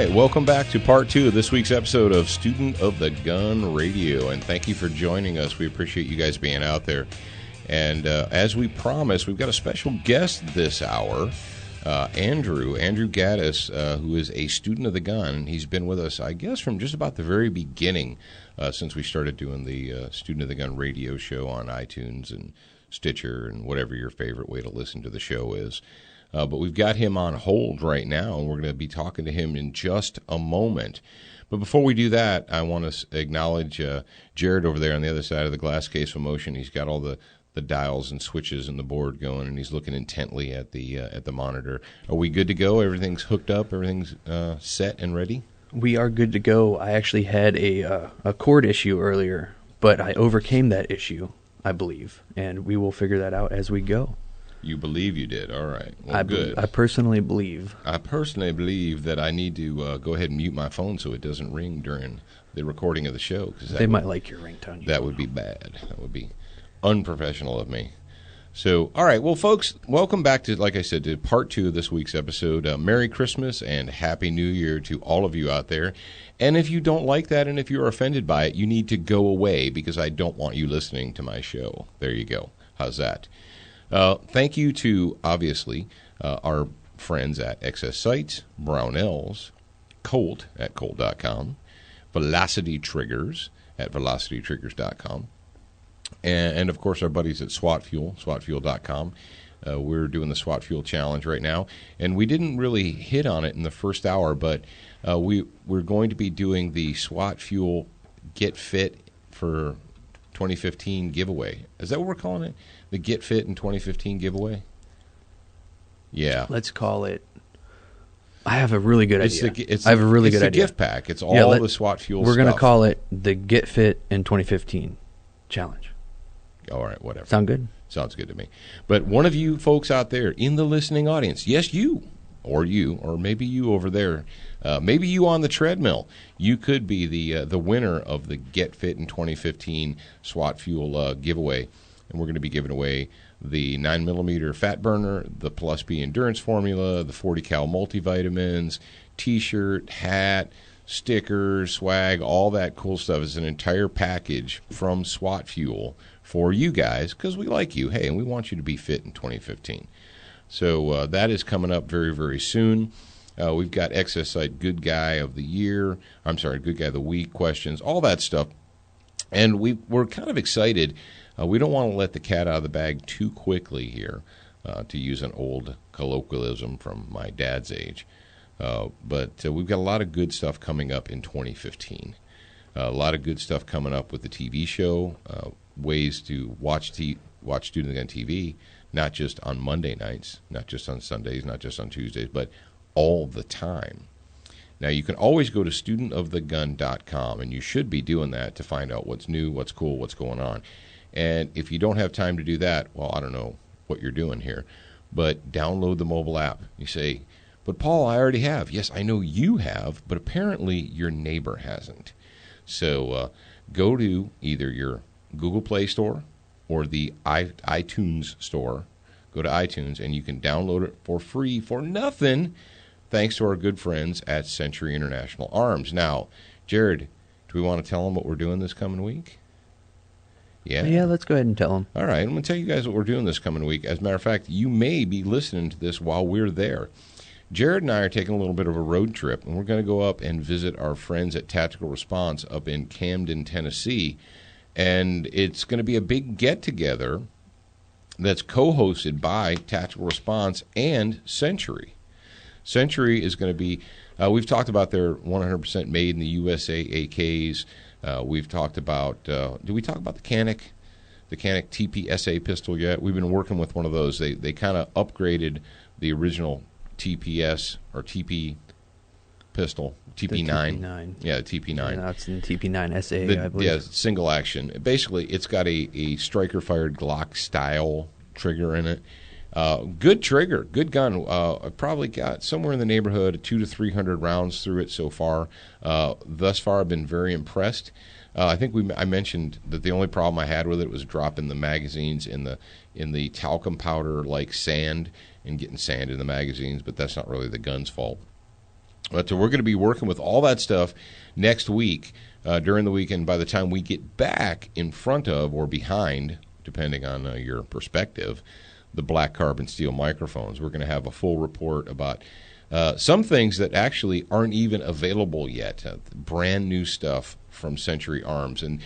right, welcome back to part 2 of this week's episode of Student of the Gun Radio, and thank you for joining us. We appreciate you guys being out there. And as we promised, we've got a special guest this hour, Andrew Gaddis, who is a student of the gun. He's been with us, I guess, from just about the very beginning, since we started doing the Student of the Gun radio show on iTunes and Stitcher and whatever your favorite way to listen to the show is. But we've got him on hold right now, and we're going to be talking to him in just a moment. But before we do that, I want to acknowledge Jared over there on the other side of the glass case of motion. He's got all the dials and switches and the board going, and he's looking intently at the monitor. Are we good to go? Everything's hooked up? Everything's set and ready? We are good to go. I actually had a cord issue earlier, but I overcame that issue, I believe, and we will figure that out as we go. You believe you did. All right. Well, good. I personally believe. I personally believe that I need to go ahead and mute my phone so it doesn't ring during the recording of the show. They might like your ringtone. That would be bad. That would be unprofessional of me. So, all right. Well, folks, welcome back to, like I said, to part 2 of this week's episode. Merry Christmas and Happy New Year to all of you out there. And if you don't like that and if you're offended by it, you need to go away because I don't want you listening to my show. There you go. How's that? Thank you to, obviously, our friends at XS Sights, Brownells, Colt at Colt.com, Velocity Triggers at VelocityTriggers.com, and of course, our buddies at SWAT Fuel, SWATfuel.com. We're doing the SWAT Fuel Challenge right now, and we didn't really hit on it in the first hour, but we're going to be doing the SWAT Fuel Get Fit for 2015 giveaway. Is that what we're calling it? The Get Fit in 2015 giveaway? Yeah. Let's call it. I have a really good idea. I have a really good idea. It's a gift pack. It's all the SWAT Fuel stuff. We're going to call it the Get Fit in 2015 Challenge. All right, whatever. Sound good? Sounds good to me. But one of you folks out there in the listening audience, yes, you, or maybe you over there, maybe you on the treadmill, you could be the winner of the Get Fit in 2015 SWAT Fuel giveaway. And we're going to be giving away the 9mm fat burner, the Plus B endurance formula, the 40 cal multivitamins, T-shirt, hat, stickers, swag, all that cool stuff. It's an entire package from SWAT Fuel for you guys because we like you, hey, and we want you to be fit in 2015. So that is coming up very, very soon. We've got XS Sight Good Guy of the Year. I'm sorry, Good Guy of the Week questions, all that stuff. And we're kind of excited. We don't want to let the cat out of the bag too quickly here, to use an old colloquialism from my dad's age. But we've got a lot of good stuff coming up in 2015. A lot of good stuff coming up with the TV show, ways to watch Student of the Gun TV, not just on Monday nights, not just on Sundays, not just on Tuesdays, but all the time. Now, you can always go to studentofthegun.com, and you should be doing that to find out what's new, what's cool, what's going on. And if you don't have time to do that, well, I don't know what you're doing here, but download the mobile app. You say, but Paul, I already have. Yes, I know you have, but apparently your neighbor hasn't. So go to either your Google Play Store or the iTunes Store. Go to iTunes, and you can download it for free for nothing, thanks to our good friends at Century International Arms. Now, Jared, do we want to tell them what we're doing this coming week? Yeah, let's go ahead and tell them. All right, I'm going to tell you guys what we're doing this coming week. As a matter of fact, you may be listening to this while we're there. Jared and I are taking a little bit of a road trip, and we're going to go up and visit our friends at Tactical Response up in Camden, Tennessee. And it's going to be a big get-together that's co-hosted by Tactical Response and Century. Century is going to be, we've talked about their 100% made in the USA AKs. We've talked about, did we talk about the Canik TPSA pistol yet? We've been working with one of those. They kind of upgraded the original TPS or TP pistol, TP9. TP9. Yeah, TP9. Yeah, that's in TP9 SA, I believe. Yeah, single action. Basically, it's got a striker-fired Glock-style trigger in it. Good trigger, good gun. I've probably got somewhere in the neighborhood of 200 to 300 rounds through it so far. Thus far, I've been very impressed. I think I mentioned that the only problem I had with it was dropping the magazines in the talcum powder like sand and getting sand in the magazines, but that's not really the gun's fault. But we're going to be working with all that stuff next week during the weekend. By the time we get back in front of or behind, depending on your perspective, the black carbon steel microphones, we're going to have a full report about some things that actually aren't even available yet. Brand new stuff from Century Arms, and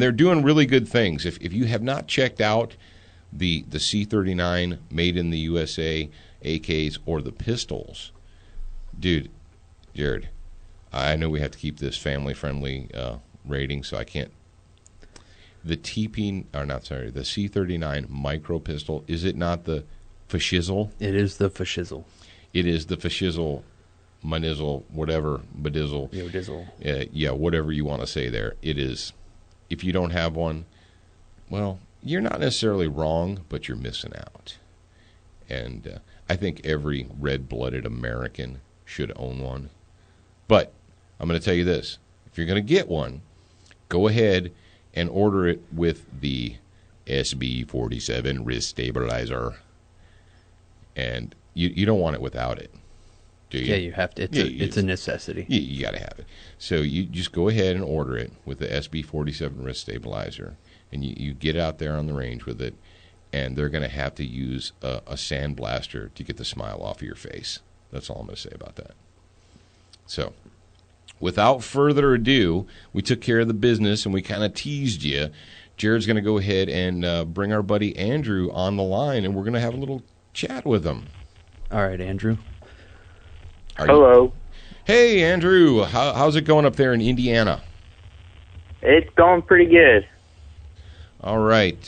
they're doing really good things. If you have not checked out the C39 made in the USA AKs or the pistols, dude, Jared, I know we have to keep this family-friendly rating, so I can't. The the C39 micro pistol, is it not the fashizzle? It is the fashizzle. It is the fashizzle, manizzle, whatever, badizzle. Yodizzle. Yeah, whatever you want to say there. It is. If you don't have one, well, you're not necessarily wrong, but you're missing out. And I think every red-blooded American should own one. But I'm going to tell you this. If you're going to get one, go ahead and order it with the SB47 wrist stabilizer. And you don't want it without it, do you? Yeah, you have to. It's a necessity. You got to have it. So you just go ahead and order it with the SB47 wrist stabilizer. And you get out there on the range with it, and they're going to have to use a sandblaster to get the smile off of your face. That's all I'm going to say about that. So, without further ado, we took care of the business, and we kind of teased you. Jared's going to go ahead and bring our buddy Andrew on the line, and we're going to have a little chat with him. All right, Andrew. Hello. Hey, Andrew. How's it going up there in Indiana? It's going pretty good. All right.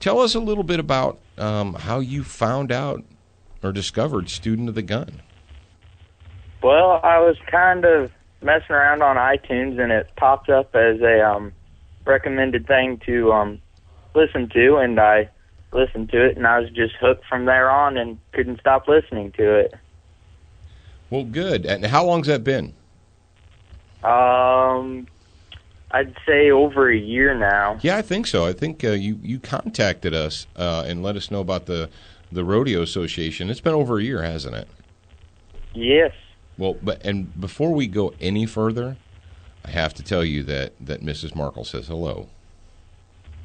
Tell us a little bit about how you found out or discovered Student of the Gun. Well, I was kind of messing around on iTunes, and it popped up as a recommended thing to listen to, and I listened to it, and I was just hooked from there on and couldn't stop listening to it. Well, good. And how long's that been? I'd say over a year now. Yeah, I think so. I think you contacted us and let us know about the Rodeo Association. It's been over a year, hasn't it? Yes. Well, and before we go any further, I have to tell you that Mrs. Markle says hello.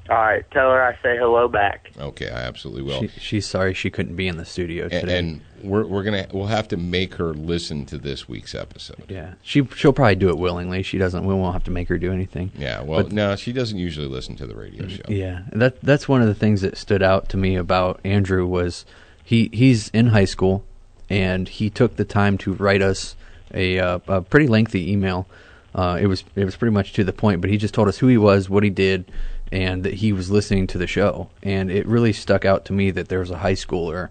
All right, tell her I say hello back. Okay, I absolutely will. She's sorry she couldn't be in the studio today. And we'll have to make her listen to this week's episode. Yeah, she'll probably do it willingly. We won't have to make her do anything. Yeah, well, no, she doesn't usually listen to the radio show. Yeah, that's one of the things that stood out to me about Andrew was he's in high school, and he took the time to write us a pretty lengthy email. It was pretty much to the point, but he just told us who he was, what he did, and that he was listening to the show. And it really stuck out to me that there was a high schooler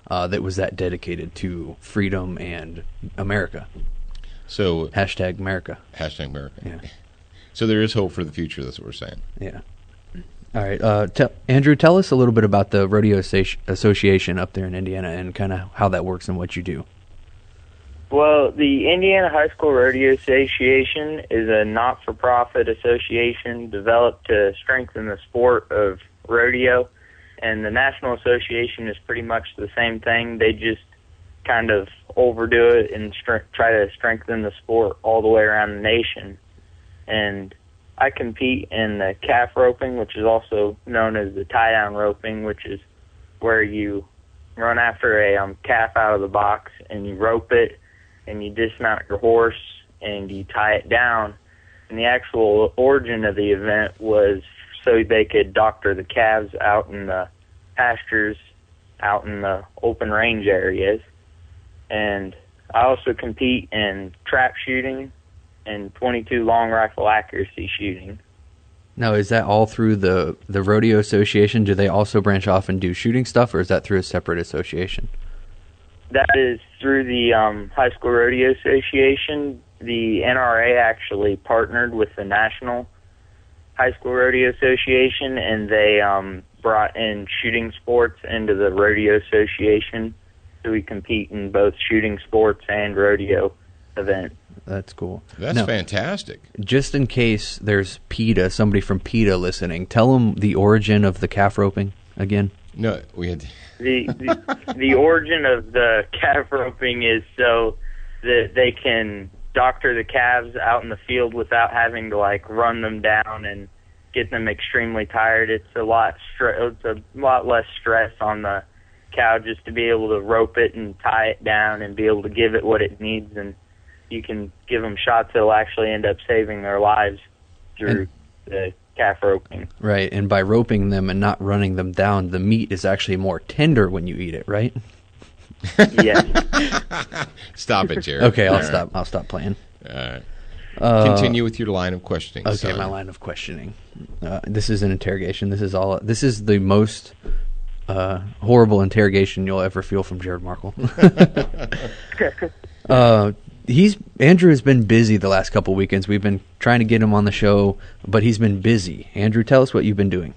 that was that dedicated to freedom and America. So Hashtag America. Hashtag America. Yeah. So there is hope for the future. That's what we're saying. Yeah. All right. Andrew, tell us a little bit about the Rodeo Association up there in Indiana and kind of how that works and what you do. Well, the Indiana High School Rodeo Association is a not-for-profit association developed to strengthen the sport of rodeo, and the National Association is pretty much the same thing. They just kind of overdo it and try to strengthen the sport all the way around the nation. And I compete in the calf roping, which is also known as the tie-down roping, which is where you run after a calf out of the box and you rope it, and you dismount your horse, and you tie it down. And the actual origin of the event was so they could doctor the calves out in the pastures, out in the open range areas. And I also compete in trap shooting and .22 long rifle accuracy shooting. Now, is that all through the Rodeo Association? Do they also branch off and do shooting stuff, or is that through a separate association? That is through the High School Rodeo Association. The NRA actually partnered with the National High School Rodeo Association, and they brought in shooting sports into the Rodeo Association. So we compete in both shooting sports and rodeo events. That's cool. That's fantastic. Just in case there's PETA, somebody from PETA listening, tell them the origin of the calf roping again. No, we had... The origin of the calf roping is so that they can doctor the calves out in the field without having to like run them down and get them extremely tired. It's a lot less stress on the cow just to be able to rope it and tie it down and be able to give it what it needs, and you can give them shots that'll actually end up saving their lives through the calf roping. Right, and by roping them and not running them down, the meat is actually more tender when you eat it, right? Yes. Stop it, Jared. Okay, All I'll stop playing. All right. Continue with your line of questioning. Okay, son. my line of questioning. This is an interrogation. This is the most horrible interrogation you'll ever feel from Jared Markle. Andrew has been busy the last couple weekends. We've been trying to get him on the show, but he's been busy. Andrew, tell us what you've been doing.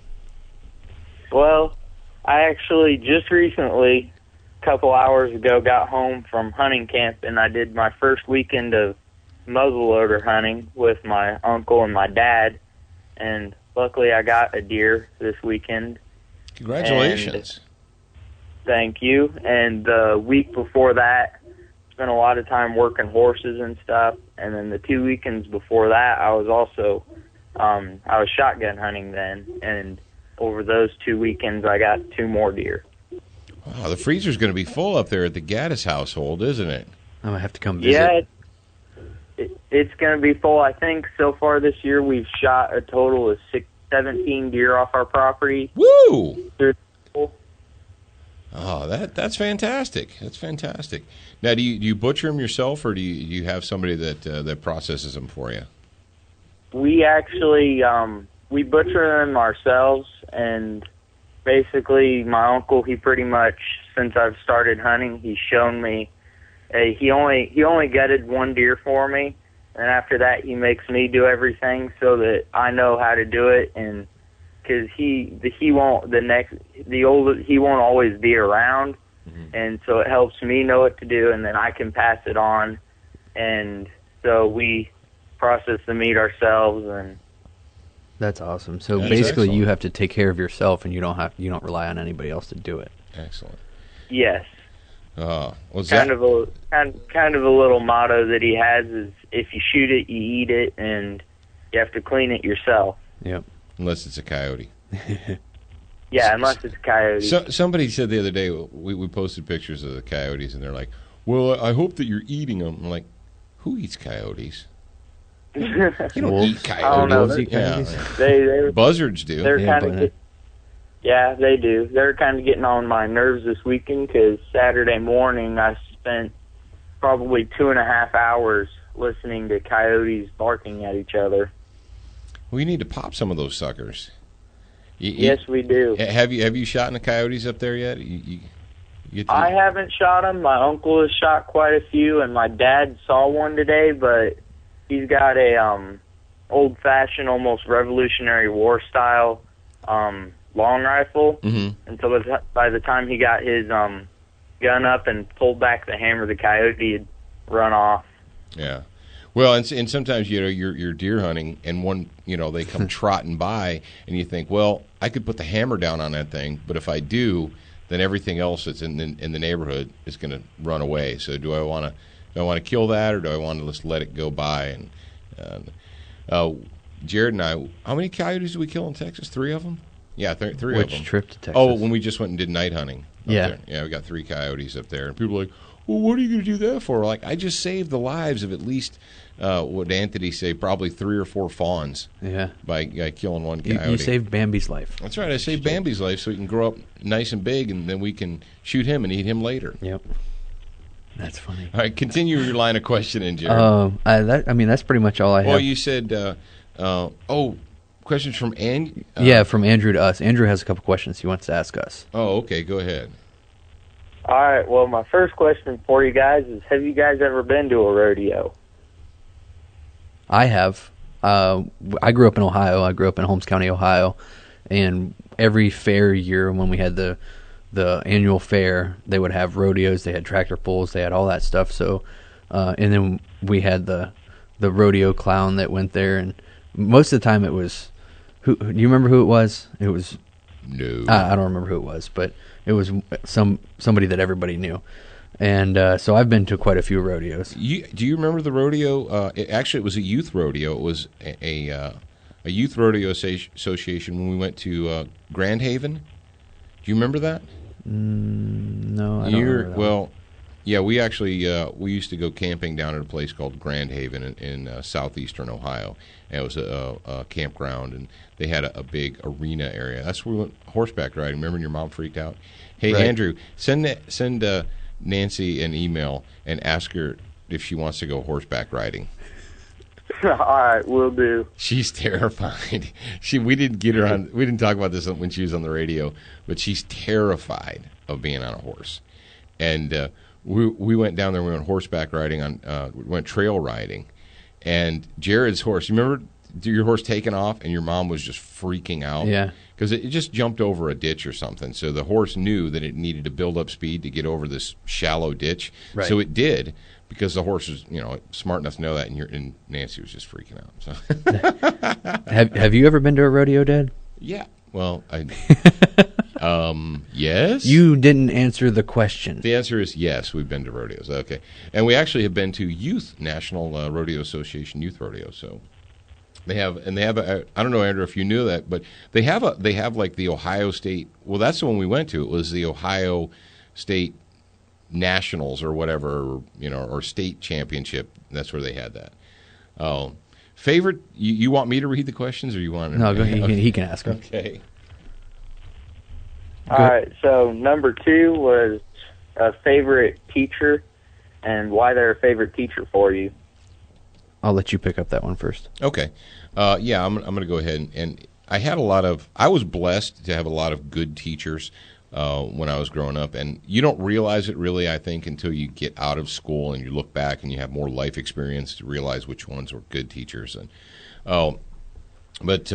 Well, I actually just recently, a couple hours ago, got home from hunting camp, and I did my first weekend of muzzleloader hunting with my uncle and my dad, and luckily I got a deer this weekend. Congratulations. Thank you. And the week before that, spent a lot of time working horses and stuff, and then the 2 weekends before that, I was also I was shotgun hunting then, and over those 2 weekends, I got 2 more deer. Wow, the freezer's going to be full up there at the Gaddis household, isn't it? I'm going to have to come visit. Yeah, it's going to be full. I think so far this year we've shot a total of 17 deer off our property. Woo! Oh, that's fantastic. That's fantastic. Now, do you butcher them yourself, or do you have somebody that processes them for you? We actually we butcher them ourselves, and basically my uncle, he pretty much, since I've started hunting, he's shown me. He only gutted 1 deer for me, and after that he makes me do everything so that I know how to do it, and because he won't always be around, and so it helps me know what to do, and then I can pass it on, and so we process the meat ourselves. And that's awesome. So That's basically, excellent. you have to take care of yourself, and you don't rely on anybody else to do it. Excellent. yes, Was kind that of a little motto that he has is, if you shoot it, you eat it, and you have to clean it yourself. Yep. unless it's a coyote? Yeah, unless it's a coyote. So, somebody said the other day, we posted pictures of the coyotes, and they're like, well, I hope that you're eating them. I'm like, who eats coyotes? You don't Wolves. eat coyotes. I don't know. Wolves eat coyotes? They're Buzzards do. they're Yeah, kind but- of yeah, they do. They're kind of getting on my nerves this weekend because Saturday morning I spent probably 2.5 hours listening to coyotes barking at each other. We need to pop some of those suckers. Yes, we do. Have you shot in the coyotes up there yet? You get to- I haven't shot them. My uncle has shot quite a few, and my dad saw one today, but he's got a old-fashioned, almost Revolutionary War style long rifle. Mhm. And so by the time he got his gun up and pulled back the hammer, the coyote had run off. Yeah. Well, and sometimes you're deer hunting, and one they come trotting by, and you think, well, I could put the hammer down on that thing, but if I do, then everything else that's in the neighborhood is going to run away. So do I want to kill that, or do I want to just let it go by? And Jared and I, how many coyotes did we kill in Texas? 3 of them. Yeah, 3 of them. Which trip to Texas? Oh, when we just went and did night hunting. Up Yeah. there. Yeah, we got 3 coyotes up there. And people are like, well, what are you going to do that for? We're like, I just saved the lives of at least, what did Anthony say, probably 3 or 4 fawns Yeah. by killing one coyote. You saved Bambi's life. That's right. I saved Bambi's life so he can grow up nice and big, and then we can shoot him and eat him later. Yep. That's funny. All right, continue your line of questioning, Jared. That's pretty much all I have. Well, you said, questions from Ann? Yeah, from Andrew to us. Andrew has a couple questions he wants to ask us. Oh, okay. Go ahead. All right, well, my first question for you guys is, have you guys ever been to a rodeo? I have. I grew up in Ohio. I grew up in Holmes County, Ohio, and every fair year when we had the annual fair, they would have rodeos. They had tractor pulls. They had all that stuff. So, and then we had the rodeo clown that went there, and most of the time it was. Do you remember who it was? It was. No. I don't remember who it was, but it was somebody that everybody knew. And so I've been to quite a few rodeos. Do you remember the rodeo? Actually, it was a youth rodeo. It was a youth rodeo association when we went to Grand Haven. Do you remember that? No, I don't remember that. Well, yeah, we actually we used to go camping down at a place called Grand Haven in southeastern Ohio. And it was a campground, and they had a big arena area. That's where we went horseback riding. Remember when your mom freaked out? Hey, Right. Andrew, send Nancy an email and ask her if she wants to go horseback riding. All right, will do. She's terrified. We didn't talk about this when she was on the radio, but she's terrified of being on a horse. And we went down there. We went horseback riding we went trail riding, and Jared's horse. You remember your horse taking off, and your mom was just freaking out. Yeah. Because it just jumped over a ditch or something. So the horse knew that it needed to build up speed to get over this shallow ditch. Right. So it did, because the horse was, smart enough to know that, and Nancy was just freaking out. So Have you ever been to a rodeo, Dad? yeah, well, yes. You didn't answer the question. The answer is yes. We've been to rodeos. Okay, and we actually have been to National Rodeo Association youth rodeo. So they have. I don't know, Andrew, if you knew that, but they have like the Ohio State. Well, that's the one we went to. It was the Ohio State Nationals or whatever, or state championship. That's where they had that. Oh, favorite. You want me to read the questions, or you want? No, go ahead. Okay. He can ask him. Okay. All right, so number 2 was a favorite teacher and why they're a favorite teacher for you. I'll let you pick up that one first. Okay. Yeah, I'm going to go ahead and I was blessed to have a lot of good teachers when I was growing up, and you don't realize it really, I think, until you get out of school and you look back and you have more life experience to realize which ones were good teachers. But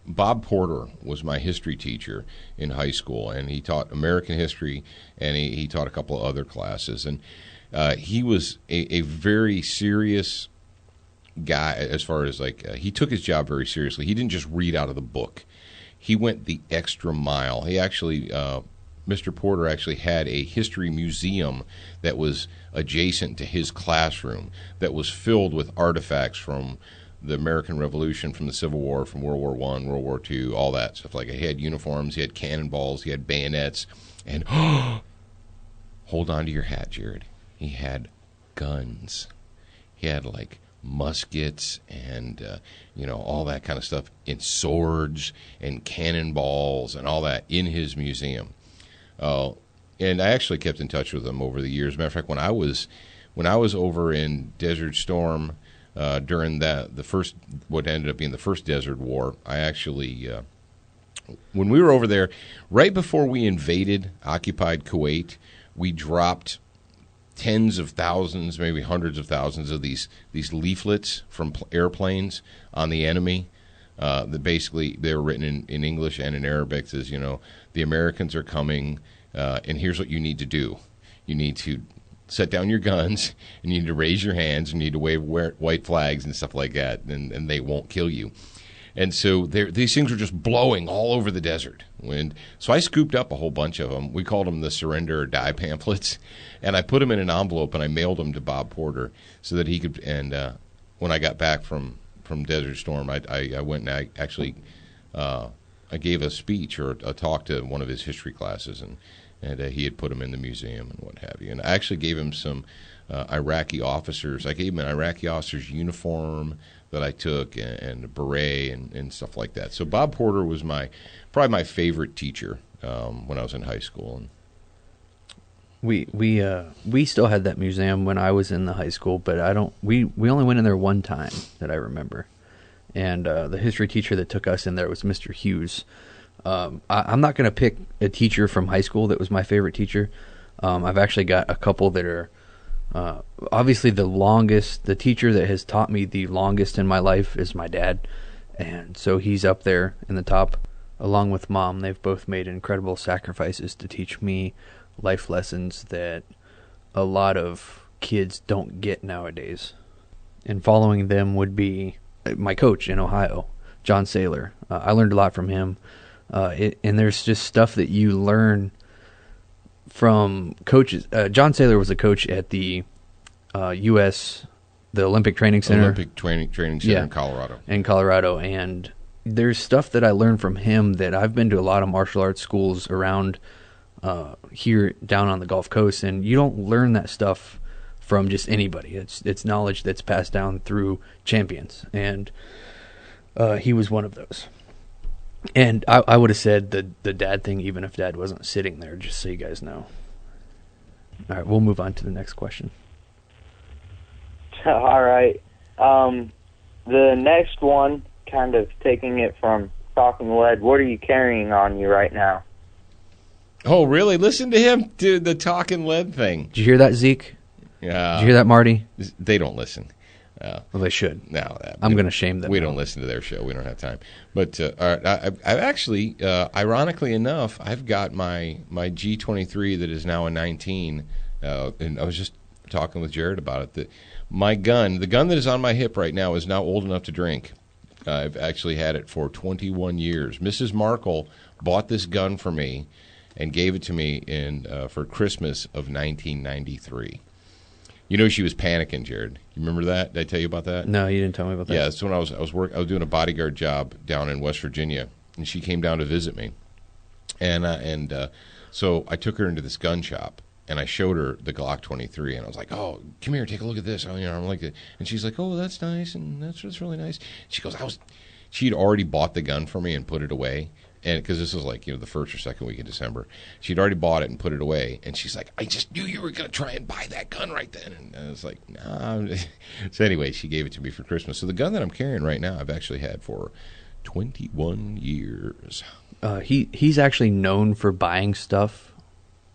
Bob Porter was my history teacher in high school, and he taught American history, and he taught a couple of other classes, and he was a very serious guy as far as he took his job very seriously. He didn't just read out of the book. He went the extra mile. He actually, Mr. Porter actually had a history museum that was adjacent to his classroom that was filled with artifacts from the American Revolution, from the Civil War, from World War I, World War II, all that stuff. He had uniforms, he had cannonballs, he had bayonets, and hold on to your hat, Jared. He had guns. He had muskets and all that kind of stuff, and swords and cannonballs and all that in his museum. And I actually kept in touch with him over the years. As a matter of fact, when I was over in Desert Storm during what ended up being the first Desert War, I actually when we were over there, right before we occupied Kuwait, we dropped tens of thousands, maybe hundreds of thousands of these leaflets from airplanes on the enemy. That basically they were written in English and in Arabic. Says, the Americans are coming, and here's what you need to do. You need to set down your guns, and you need to raise your hands, and you need to wave white flags and stuff like that, and they won't kill you. And so these things were just blowing all over the desert. So I scooped up a whole bunch of them. We called them the Surrender or Die pamphlets, and I put them in an envelope, and I mailed them to Bob Porter so that he could. And when I got back from Desert Storm, I went and I actually I gave a speech or a talk to one of his history classes, and he had put them in the museum and what have you. And I actually gave him some Iraqi officers. I gave him an Iraqi officer's uniform that I took, and a beret and stuff like that. So Bob Porter was probably my favorite teacher when I was in high school. And we still had that museum when I was in the high school, but we only went in there one time that I remember. And the history teacher that took us in there was Mr. Hughes. I'm not going to pick a teacher from high school that was my favorite teacher. I've actually got a couple that are obviously the teacher that has taught me the longest in my life is my dad. And so he's up there in the top along with Mom. They've both made incredible sacrifices to teach me life lessons that a lot of kids don't get nowadays. And following them would be my coach in Ohio, John Saylor. I learned a lot from him. And there's just stuff that you learn from coaches. John Saylor was a coach at the U.S. the Olympic Training Center. Olympic Training Center in Colorado. In Colorado, and there's stuff that I learned from him that I've been to a lot of martial arts schools around here down on the Gulf Coast, and you don't learn that stuff from just anybody. It's knowledge that's passed down through champions, and he was one of those. And I would have said the dad thing even if Dad wasn't sitting there, just so you guys know. All right, we'll move on to the next question. All right. The next one, kind of taking it from Talking Lead, what are you carrying on you right now? Oh, really? Listen to him do the Talking Lead thing. Did you hear that, Zeke? Yeah. Did you hear that, Marty? They don't listen. Well, they should. No, I'm going to shame them. We don't listen to their show. We don't have time. But I've actually, ironically enough, I've got my G23 that is now a 19, and I was just talking with Jared about it. That my gun, the gun that is on my hip right now, is now old enough to drink. I've actually had it for 21 years. Mrs. Markle bought this gun for me and gave it to me for Christmas of 1993. You know, she was panicking, Jared. You remember that? Did I tell you about that? No, you didn't tell me about that. Yeah, that's when I was doing a bodyguard job down in West Virginia, and she came down to visit me, and so I took her into this gun shop, and I showed her the Glock 23, and I was like, "Oh, come here, take a look at this." I'm like, and she's like, "Oh, that's nice, and that's really nice." She goes, she'd already bought the gun for me and put it away. And because this was like, the first or second week in December, she'd already bought it and put it away. And she's like, "I just knew you were going to try and buy that gun right then." And I was like, "Nah." So anyway, she gave it to me for Christmas. So the gun that I'm carrying right now, I've actually had for 21 years. He's actually known for buying stuff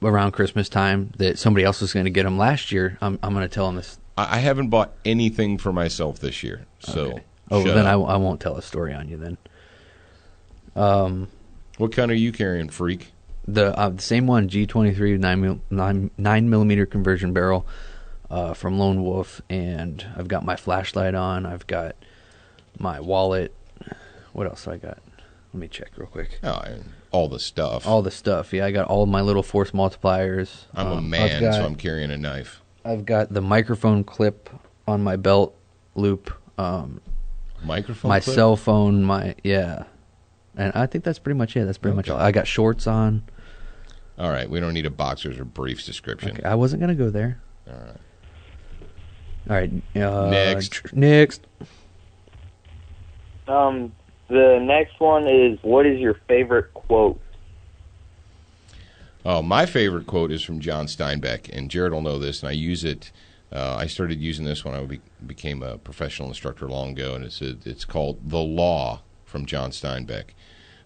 around Christmas time that somebody else was going to get him last year. I'm going to tell him this. I haven't bought anything for myself this year. So okay. Oh, then I won't tell a story on you then. What gun are you carrying, freak? The same one, G23 9mm conversion barrel from Lone Wolf, and I've got my flashlight on. I've got my wallet. What else do I got? Let me check real quick. Oh, all the stuff. All the stuff. Yeah, I got all my little force multipliers. I'm a man, so I'm carrying a knife. I've got the microphone clip on my belt loop. Microphone my clip? Cell phone. And I think that's pretty much it. That's pretty much all. I got shorts on. All right. We don't need a boxer's or briefs description. Okay, I wasn't going to go there. All right. Next. The next one is, what is your favorite quote? Oh, my favorite quote is from John Steinbeck, and Jared will know this, and I use it. I started using this when I became a professional instructor long ago, and it's called The Law from John Steinbeck.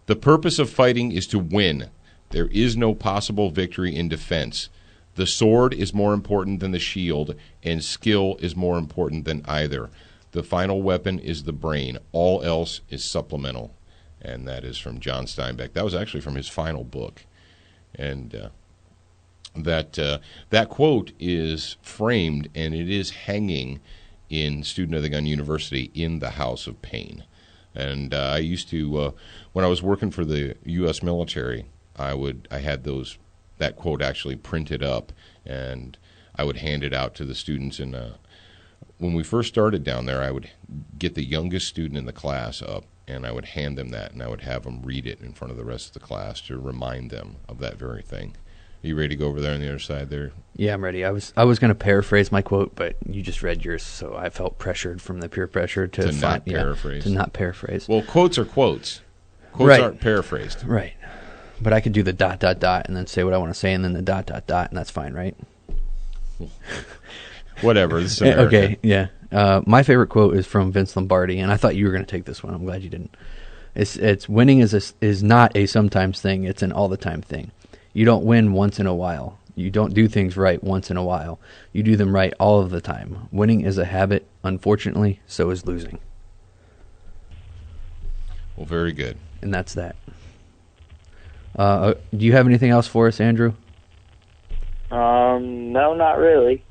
"The purpose of fighting is to win. There is no possible victory in defense. The sword is more important than the shield, and skill is more important than either. The final weapon is the brain. All else is supplemental." And that is from John Steinbeck. That was actually from his final book. And that quote is framed, and it is hanging in Student of the Gun University in the House of Pain. And I used to, when I was working for the U.S. military, I had that quote actually printed up, and I would hand it out to the students. And when we first started down there, I would get the youngest student in the class up, and I would hand them that, and I would have them read it in front of the rest of the class to remind them of that very thing. Are you ready to go over there on the other side there? Yeah, I'm ready. I was going to paraphrase my quote, but you just read yours, so I felt pressured from the peer pressure to not paraphrase. To not paraphrase. Well, quotes are quotes. Quotes right. aren't paraphrased. Right. But I could do the ... and then say what I want to say, and then the ... and that's fine, right? Whatever. This is America. Okay, yeah. My favorite quote is from Vince Lombardi, and I thought you were going to take this one. I'm glad you didn't. It's winning is not a sometimes thing. It's an all the time thing. You don't win once in a while. You don't do things right once in a while. You do them right all of the time. Winning is a habit. Unfortunately, so is losing. Well, very good. And that's that. Do you have anything else for us, Andrew? No, not really.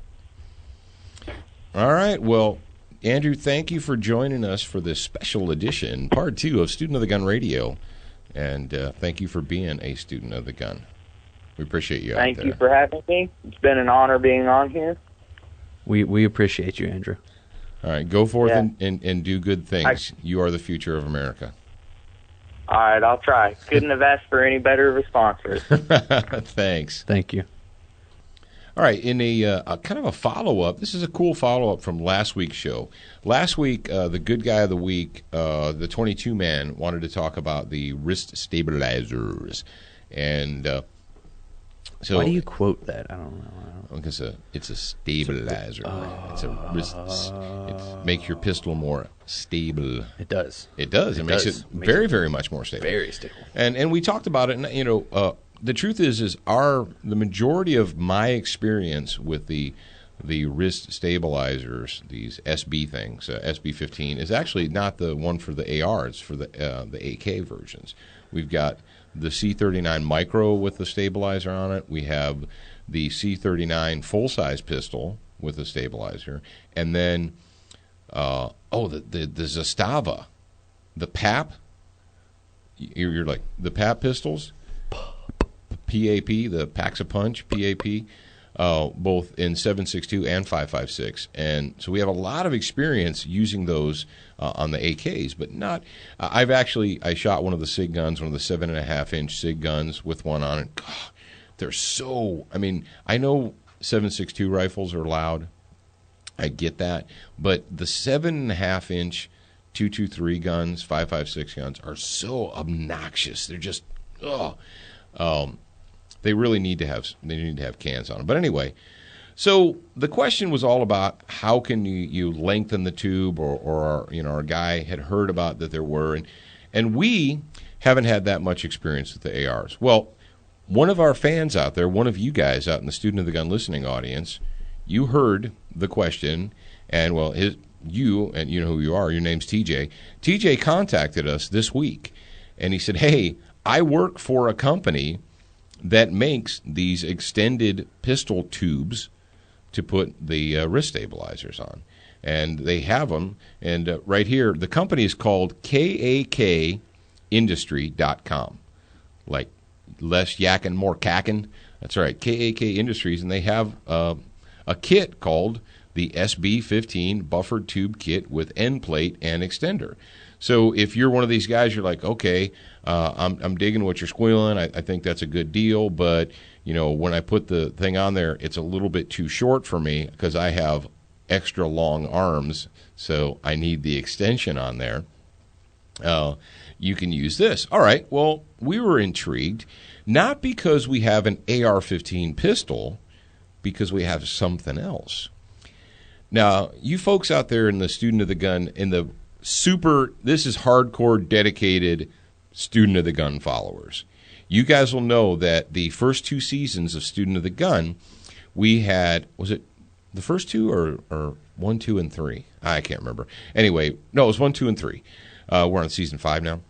All right. Well, Andrew, thank you for joining us for this special edition, part 2 of Student of the Gun Radio. And thank you for being a student of the gun. We appreciate you out Thank there. you for having me. It's been an honor being on here. We appreciate you, Andrew. All right, go forth Yeah. and do good things. You are the future of America. All right, I'll try. Couldn't have asked for any better of a sponsor. Thanks. Thank you. All right, in a kind of a follow-up, this is a cool follow-up from last week's show. Last week, the good guy of the week, the 22-man, wanted to talk about the wrist stabilizers. And so, Why do you quote that? I don't know. because it's a stabilizer. It's a wrist. It makes your pistol more stable. It does. It does. It makes does. it very, very much more stable. Very stable. And we talked about it. And the truth is the majority of my experience with the wrist stabilizers, these SB things, SB15, is actually not the one for the AR. It's for the AK versions. We've got the C39 Micro with the stabilizer on it. We have the C39 full-size pistol with a stabilizer, and then the Zastava, the PAP. You're like the PAP pistols, PAP, the Packs a Punch, PAP, both in 7.62 and 5.56, and so we have a lot of experience using those on the AKs, but not. I shot one of the SIG guns, one of the 7.5-inch SIG guns with one on it. God, they're so. I mean, I know 7.62 rifles are loud. I get that, but the 7.5-inch 223 guns, 5.56 guns are so obnoxious. They're just they really need to have cans on them. But anyway, so the question was all about how can you lengthen the tube, or our guy had heard about that there were, and we haven't had that much experience with the ARs. Well, one of our fans out there, one of you guys out in the Student of the Gun listening audience, you heard the question, and you know who you are. Your name's TJ. TJ contacted us this week, and he said, "Hey, I work for a company that makes these extended pistol tubes to put the wrist stabilizers on, and they have them. And right here, the company is called KAKindustry.com, like less yakking, more cacking. That's right, KAK Industries, and they have a kit called the SB15 buffered tube kit with end plate and extender. So if you're one of these guys, you're like, okay, I'm digging what you're squealing. I think that's a good deal, but when I put the thing on there, it's a little bit too short for me because I have extra long arms, so I need the extension on there. You can use this. All right, well, we were intrigued, not because we have an AR-15 pistol, because we have something else. Now, you folks out there in the Student of the Gun, this is hardcore, dedicated Student of the Gun followers. You guys will know that the first 2 seasons of Student of the Gun, we had, was it the first 2 or 1, 2, and 3? I can't remember. Anyway, no, it was 1, 2, and 3. We're on season 5 now.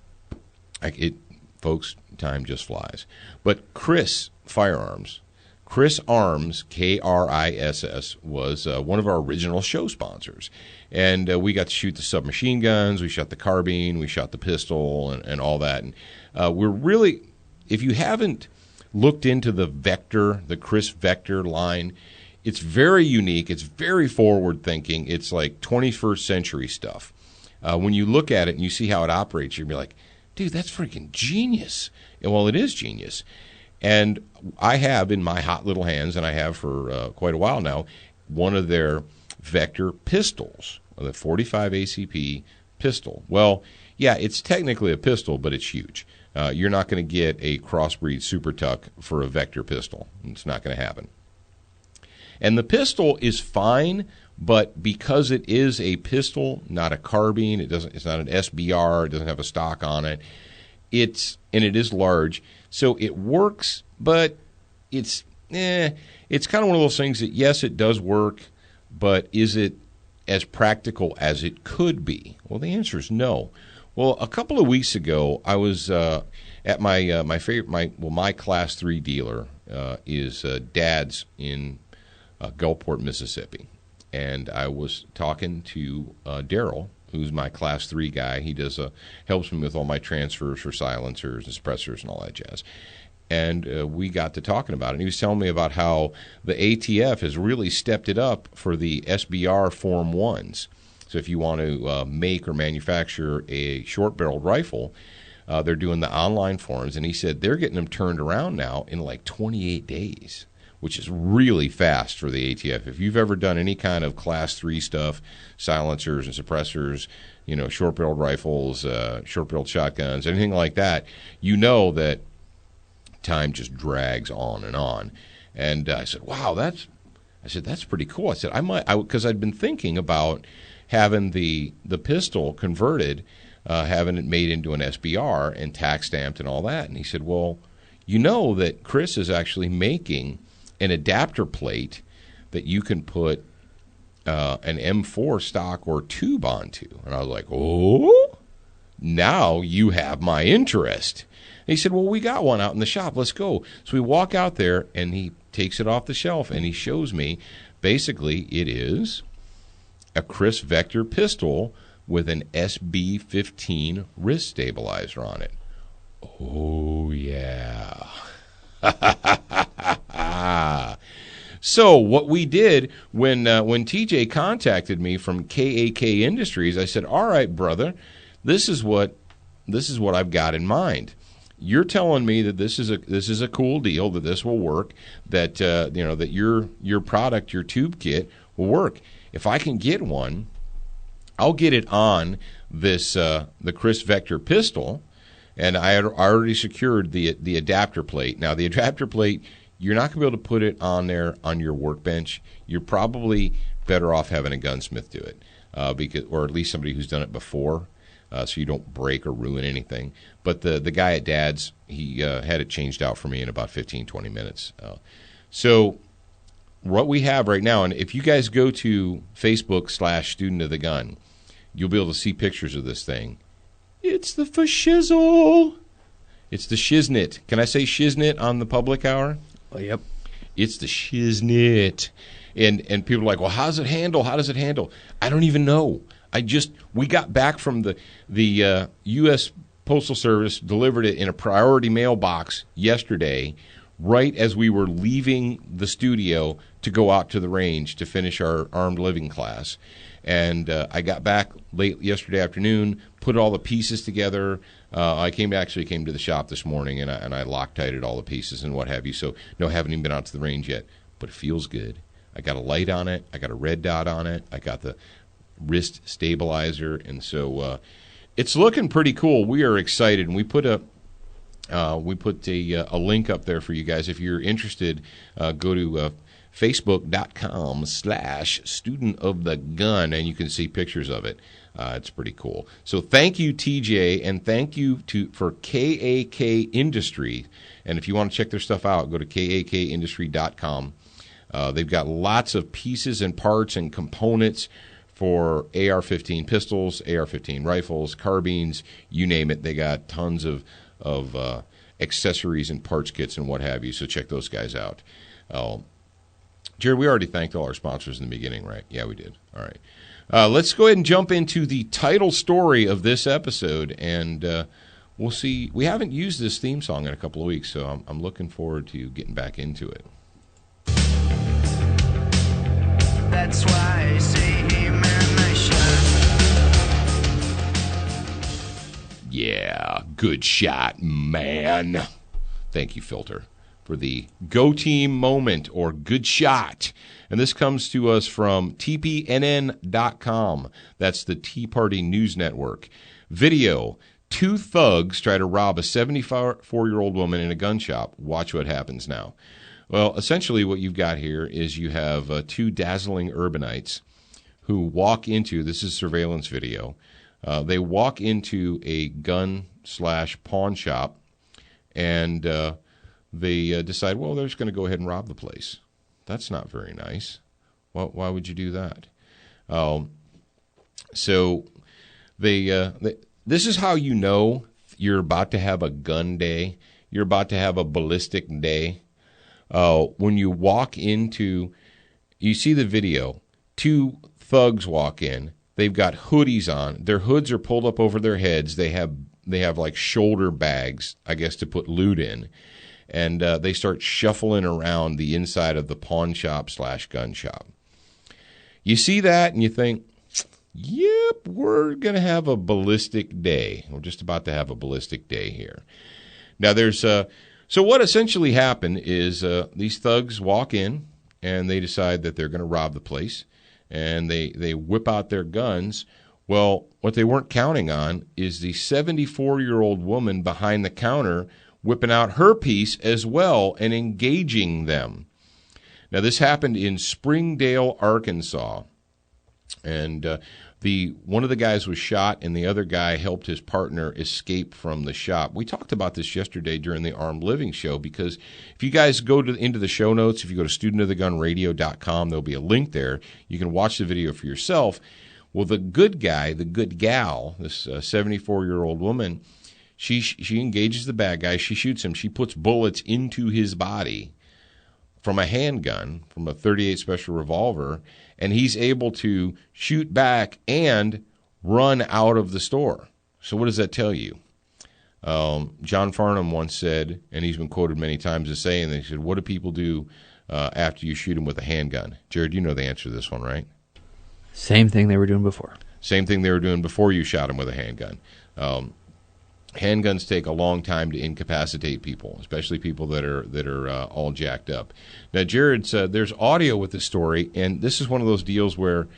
Folks, time just flies. But Chris Arms, KRISS, was one of our original show sponsors. And we got to shoot the submachine guns, we shot the carbine, we shot the pistol, and all that. And we're really, if you haven't looked into the Chris Vector line, it's very unique, it's very forward-thinking, it's like 21st century stuff. When you look at it and you see how it operates, you'll be like, dude, that's freaking genius. And well, it is genius. And I have in my hot little hands, and I have for quite a while now, one of their Vector pistols, the 45 ACP pistol. Well, yeah, it's technically a pistol, but it's huge. You're not going to get a crossbreed Super Tuck for a Vector pistol. It's not going to happen. And the pistol is fine, but because it is a pistol, not a carbine, it's not an SBR, it doesn't have a stock on it. It is large, so it works, but it's kind of one of those things that, yes, it does work, but is it as practical as it could be? Well, the answer is no. Well, a couple of weeks ago, I was at my Class 3 dealer is Dad's in Gulfport, Mississippi, and I was talking to Daryl, who's my Class 3 guy. He helps me with all my transfers for silencers and suppressors and all that jazz. and we got to talking about it. And he was telling me about how the ATF has really stepped it up for the SBR Form 1s. So if you want to make or manufacture a short-barreled rifle, they're doing the online forms. And he said they're getting them turned around now in like 28 days, which is really fast for the ATF. If you've ever done any kind of Class 3 stuff, silencers and suppressors, short-barreled rifles, short-barreled shotguns, anything like that, you know that time just drags on and on. And I said, wow, that's pretty cool. I said, because I'd been thinking about having the pistol converted, having it made into an SBR and tax stamped and all that. And he said, well, you know that Chris is actually making an adapter plate that you can put an M4 stock or tube onto. And I was like, oh, now you have my interest. And he said, well, we got one out in the shop. Let's go. So we walk out there, and he takes it off the shelf, and he shows me, basically, it is a Chris Vector pistol with an SB-15 wrist stabilizer on it. Oh, yeah. So what we did when TJ contacted me from KAK Industries, I said, all right, brother, this is what I've got in mind. You're telling me that this is a cool deal, that this will work, that that your product, your tube kit will work. If I can get one, I'll get it on this the Chris Vector pistol, and I already secured the adapter plate. Now the adapter plate, you're not going to be able to put it on there on your workbench. You're probably better off having a gunsmith do it, or at least somebody who's done it before. So you don't break or ruin anything. But the guy at Dad's, he had it changed out for me in about 15, 20 minutes. So what we have right now, and if you guys go to Facebook/Student of the Gun, you'll be able to see pictures of this thing. It's the fashizzle. It's the shiznit. Can I say shiznit on the public hour? Oh, yep. It's the shiznit. And people are like, well, how does it handle? How does it handle? I don't even know. We got back from the U.S. Postal Service, delivered it in a priority mailbox yesterday, right as we were leaving the studio to go out to the range to finish our armed living class. And I got back late yesterday afternoon, put all the pieces together. I came to the shop this morning, and I Loctited all the pieces and what have you. So, no, haven't even been out to the range yet, but it feels good. I got a light on it. I got a red dot on it. I got the wrist stabilizer, and so it's looking pretty cool. We are excited, and we put a link up there for you guys. If you're interested, go to facebook.com/student of the gun, and you can see pictures of it. It's pretty cool. So thank you, TJ, and thank you for KAK Industry. And if you want to check their stuff out, go to kakindustry.com. They've got lots of pieces and parts and components for AR-15 pistols, AR-15 rifles, carbines, you name it. They got tons of accessories and parts kits and what have you, so check those guys out. Jared, we already thanked all our sponsors in the beginning, right? Yeah, we did. All right. Let's go ahead and jump into the title story of this episode, and we'll see. We haven't used this theme song in a couple of weeks, so I'm looking forward to getting back into it. That's why I say, hey man, nice shot. Yeah, good shot, man. Thank you, Filter, for the Go Team moment or good shot. And this comes to us from TPNN.com. That's the Tea Party News Network. Video: 2 thugs try to rob a 74-year-old woman in a gun shop. Watch what happens now. Well, essentially what you've got here is you have 2 dazzling urbanites who walk into, this is surveillance video, they walk into a gun/pawn shop, and they decide, well, they're just going to go ahead and rob the place. That's not very nice. Well, why would you do that? So this is how you know you're about to have a gun day. You're about to have a ballistic day. When you walk into, you see the video, 2 thugs walk in. They've got hoodies on. Their hoods are pulled up over their heads. They have like shoulder bags, I guess, to put loot in. and they start shuffling around the inside of the pawn shop / gun shop. You see that and you think, yep, we're going to have a ballistic day. We're just about to have a ballistic day here. Now, so what essentially happened is these thugs walk in and they decide that they're going to rob the place, and they whip out their guns. Well, what they weren't counting on is the 74-year-old woman behind the counter whipping out her piece as well and engaging them. Now, this happened in Springdale, Arkansas, and one of the guys was shot, and the other guy helped his partner escape from the shop. We talked about this yesterday during the Armed Living show, because if you guys go into the show notes, if you go to studentofthegunradio.com, there'll be a link there. You can watch the video for yourself. Well, the good guy, the good gal, this 74-year-old woman, she engages the bad guy. She shoots him. She puts bullets into his body from a handgun, from a .38 special revolver, and he's able to shoot back and run out of the store. So what does that tell you? John Farnham once said, and he's been quoted many times as saying, he said, what do people do after you shoot them with a handgun? Jared, you know the answer to this one, right? Same thing they were doing before. Same thing they were doing before you shot them with a handgun. Handguns take a long time to incapacitate people, especially people that are all jacked up. Now, Jared said there's audio with this story, and this is one of those deals where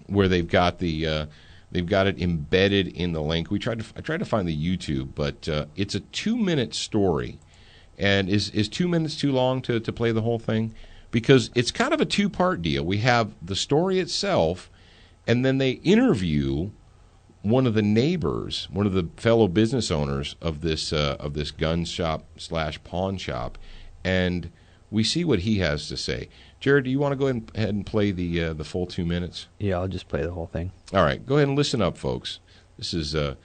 they've got it embedded in the link. I tried to find the YouTube, but it's a 2-minute story, and is 2 minutes too long to play the whole thing? Because it's kind of a 2-part deal. We have the story itself, and then they interview one of the neighbors, one of the fellow business owners of this gun shop / pawn shop, and we see what he has to say. Jared, do you want to go ahead and play the full 2 minutes? Yeah, I'll just play the whole thing. All right, go ahead and listen up, folks. This is the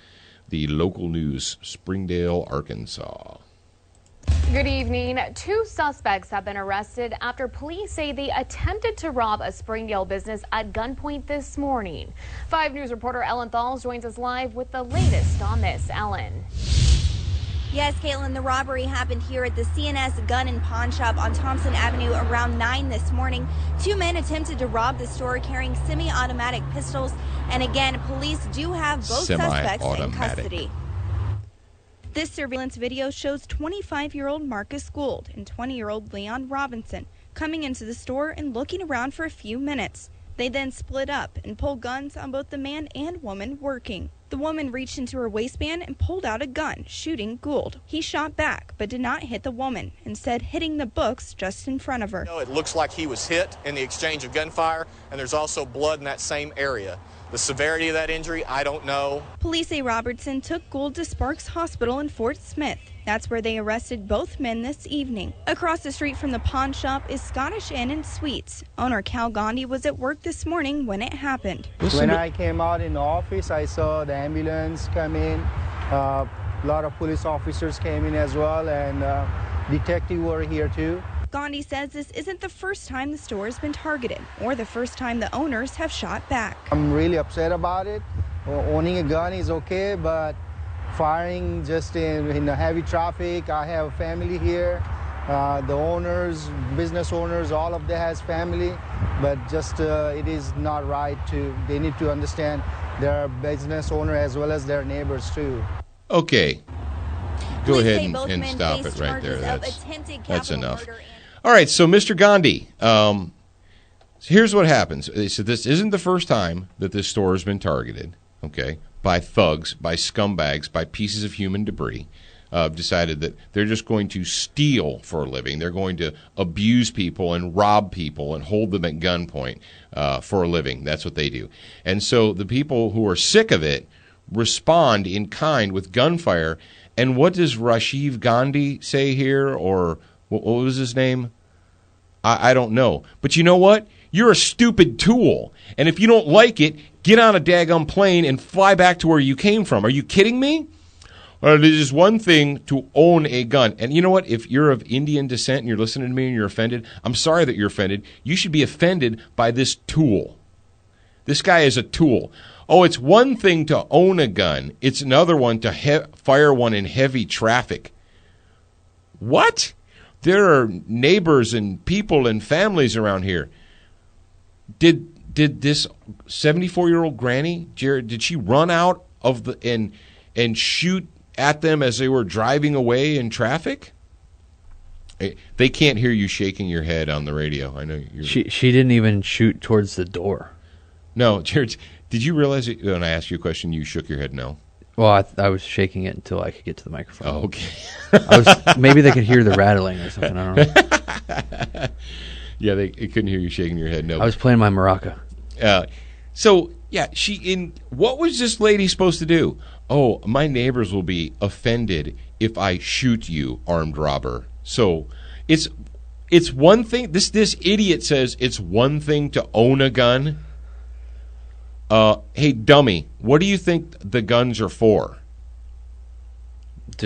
local news, Springdale, Arkansas. Good evening. 2 suspects have been arrested after police say they attempted to rob a Springdale business at gunpoint this morning. 5 News reporter Ellen Thalls joins us live with the latest on this. Ellen. Yes, Caitlin, the robbery happened here at the CNS Gun and Pawn Shop on Thompson Avenue around 9 this morning. 2 men attempted to rob the store carrying semi-automatic pistols, and again, police do have both suspects in custody. This surveillance video shows 25-year-old Marcus Gould and 20-year-old Leon Robinson coming into the store and looking around for a few minutes. They then split up and pulled guns on both the man and woman working. The woman reached into her waistband and pulled out a gun, shooting Gould. He shot back, but did not hit the woman, instead hitting the books just in front of her. It looks like he was hit in the exchange of gunfire, and there's also blood in that same area. The severity of that injury, I don't know. Police say Robertson took Gould to Sparks Hospital in Fort Smith. That's where they arrested both men this evening. Across the street from the pawn shop is Scottish Inn and Suites. Owner Cal Gandhi was at work this morning when it happened. When I came out in the office, I saw the ambulance come in. A lot of police officers came in as well, and detectives were here too. Gandhi says this isn't the first time the store has been targeted or the first time the owners have shot back. I'm really upset about it. Owning a gun is okay, but firing just in the heavy traffic, I have a family here. The owners, business owners, all of them has family, but just it is not right they need to understand their business owner as well as their neighbors too. Okay. Go ahead and stop it right there. That's enough. All right, so Mr. Gandhi, here's what happens. So this isn't the first time that this store has been targeted, okay, by thugs, by scumbags, by pieces of human debris. Decided that they're just going to steal for a living. They're going to abuse people and rob people and hold them at gunpoint for a living. That's what they do. And so the people who are sick of it respond in kind with gunfire. And what does Rajiv Gandhi say here? Or what was his name? I don't know. But you know what? You're a stupid tool. And if you don't like it, get on a daggum plane and fly back to where you came from. Are you kidding me? It is one thing to own a gun. And you know what? If you're of Indian descent and you're listening to me and you're offended, I'm sorry that you're offended. You should be offended by this tool. This guy is a tool. Oh, it's one thing to own a gun. It's another one to fire one in heavy traffic. What? There are neighbors and people and families around here. Did this 74-year-old granny, Jared, did she run out of the and shoot at them as they were driving away in traffic? They can't hear you shaking your head on the radio. I know you're... She didn't even shoot towards the door. No, Jared, did you realize that when I asked you a question, you shook your head no? Well, I was shaking it until I could get to the microphone. Oh, okay. Maybe they could hear the rattling or something. I don't know. Yeah, they couldn't hear you shaking your head no. I was playing my maraca. So, yeah, what was this lady supposed to do? Oh, my neighbors will be offended if I shoot you, armed robber. So it's one thing. This idiot says it's one thing to own a gun. Hey, dummy, what do you think the guns are for?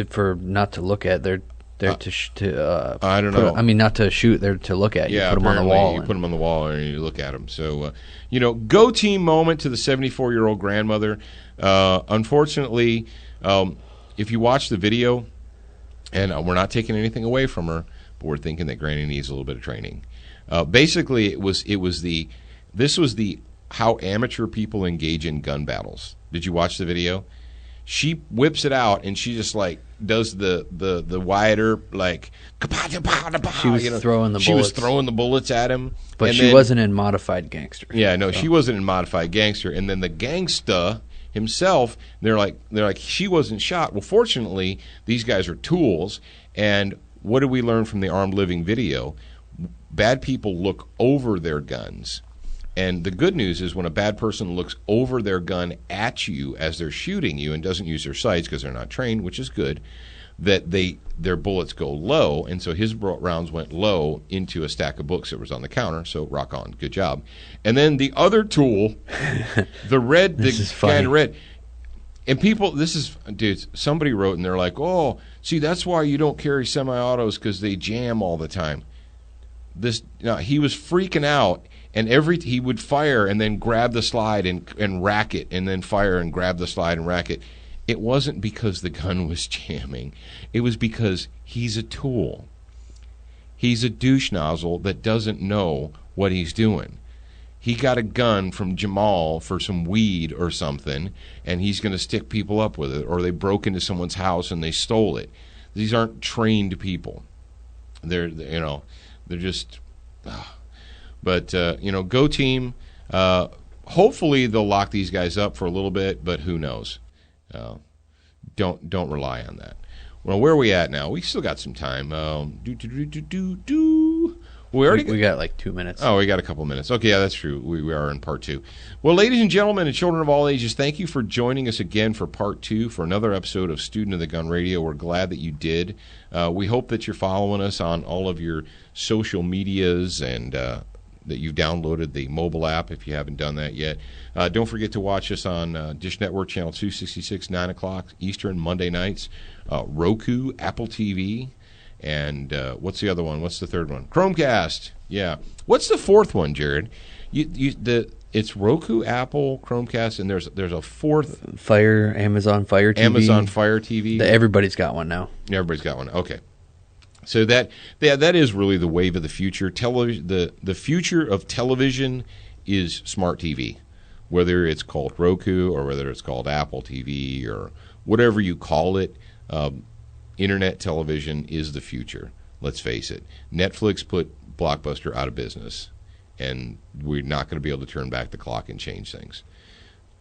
For not to look at. They're to I don't know. Not to shoot. They're to look at. Yeah, you put them on the wall. You put them on the wall and you look at them. So, go team moment to the 74-year-old grandmother. Unfortunately, if you watch the video, and we're not taking anything away from her, but we're thinking that Granny needs a little bit of training. Basically, this was the how amateur people engage in gun battles. Did you watch the video? She whips it out and she just like does the Wyatt Earp like. She was throwing the bullets. She was throwing the bullets at him, but she wasn't in Modified Gangster. Yeah, no, she wasn't in Modified Gangster. And then the gangsta himself, they're like she wasn't shot. Well, fortunately, these guys are tools. And what did we learn from the Armed Living video? Bad people look over their guns. And the good news is when a bad person looks over their gun at you as they're shooting you and doesn't use their sights because they're not trained, which is good, that their bullets go low. And so his rounds went low into a stack of books that was on the counter. So rock on. Good job. And then the other tool, the red, the guy in red. And people, dudes, somebody wrote and they're like, oh, see, that's why you don't carry semi-autos because they jam all the time. He was freaking out. And he would fire and then grab the slide and rack it, and then fire and grab the slide and rack it. It wasn't because the gun was jamming. It was because he's a tool. He's a douche nozzle that doesn't know what he's doing. He got a gun from Jamal for some weed or something, and he's going to stick people up with it. Or they broke into someone's house and they stole it. These aren't trained people. They're just. But, go team. Hopefully they'll lock these guys up for a little bit, but who knows? Don't rely on that. Well, where are we at now? We still got some time. We got like 2 minutes. Oh, we got a couple minutes. Okay, yeah, that's true. We are in part 2. Well, ladies and gentlemen and children of all ages, thank you for joining us again for part 2 for another episode of Student of the Gun Radio. We're glad that you did. We hope that you're following us on all of your social medias and that you've downloaded the mobile app if you haven't done that yet. Don't forget to watch us on Dish Network Channel 266, 9 o'clock Eastern, Monday nights. Roku, Apple TV, and what's the other one? What's the third one? Chromecast. Yeah. What's the fourth one, Jared? It's Roku, Apple, Chromecast, and there's a fourth. Amazon Fire TV. Amazon Fire TV. Everybody's got one now. Everybody's got one. Okay. So that is really the wave of the future. The future of television is smart TV, whether it's called Roku or whether it's called Apple TV or whatever you call it. Internet television is the future. Let's face it. Netflix put Blockbuster out of business, and we're not going to be able to turn back the clock and change things.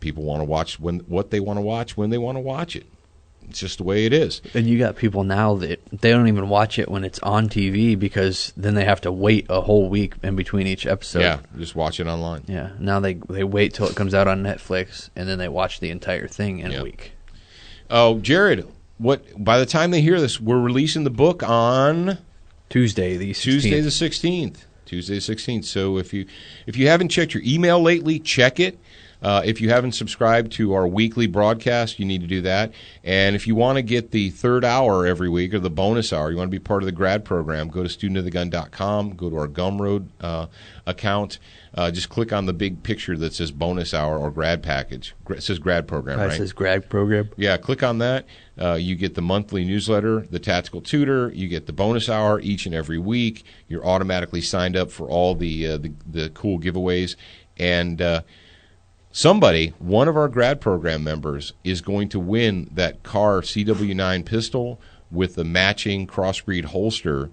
People want to watch what they want to watch when they want to watch it. It's just the way it is. And you got people now that they don't even watch it when it's on TV because then they have to wait a whole week in between each episode. Yeah, just watch it online. Yeah, now they wait till it comes out on Netflix and then they watch the entire thing in a week. Oh, Jared, by the time they hear this, we're releasing the book on Tuesday the 16th. Tuesday the 16th. So if you haven't checked your email lately, check it. If you haven't subscribed to our weekly broadcast, you need to do that. And if you want to get the third hour every week or the bonus hour, you want to be part of the grad program, go to studentofthegun.com, go to our Gumroad account. Just click on the big picture that says bonus hour or grad package. It says grad program, right? It says grad program. Yeah, click on that. You get the monthly newsletter, the Tactical Tutor. You get the bonus hour each and every week. You're automatically signed up for all the cool giveaways. And somebody, one of our grad program members, is going to win that Kahr CW9 pistol with the matching crossbreed holster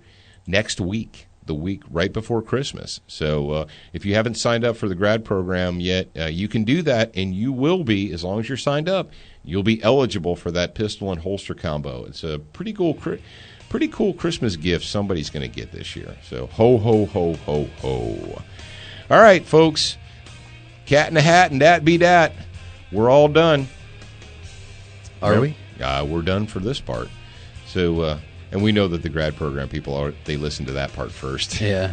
next week. The week right before Christmas. So if you haven't signed up for the grad program yet, you can do that, and you will be, as long as you're signed up, you'll be eligible for that pistol and holster combo. It's a pretty cool Christmas gift somebody's going to get this year. So ho, ho, ho, ho, ho. All right, folks. Cat in the hat and that be that. We're all done. Are we? We're done for this part. So, and we know that the grad program people they listen to that part first. Yeah.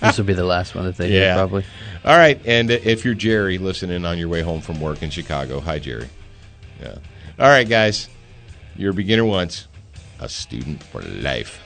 This will be the last one that they do, probably. All right. And if you're Jerry listening on your way home from work in Chicago, hi, Jerry. Yeah. All right, guys. You're a beginner once, a student for life.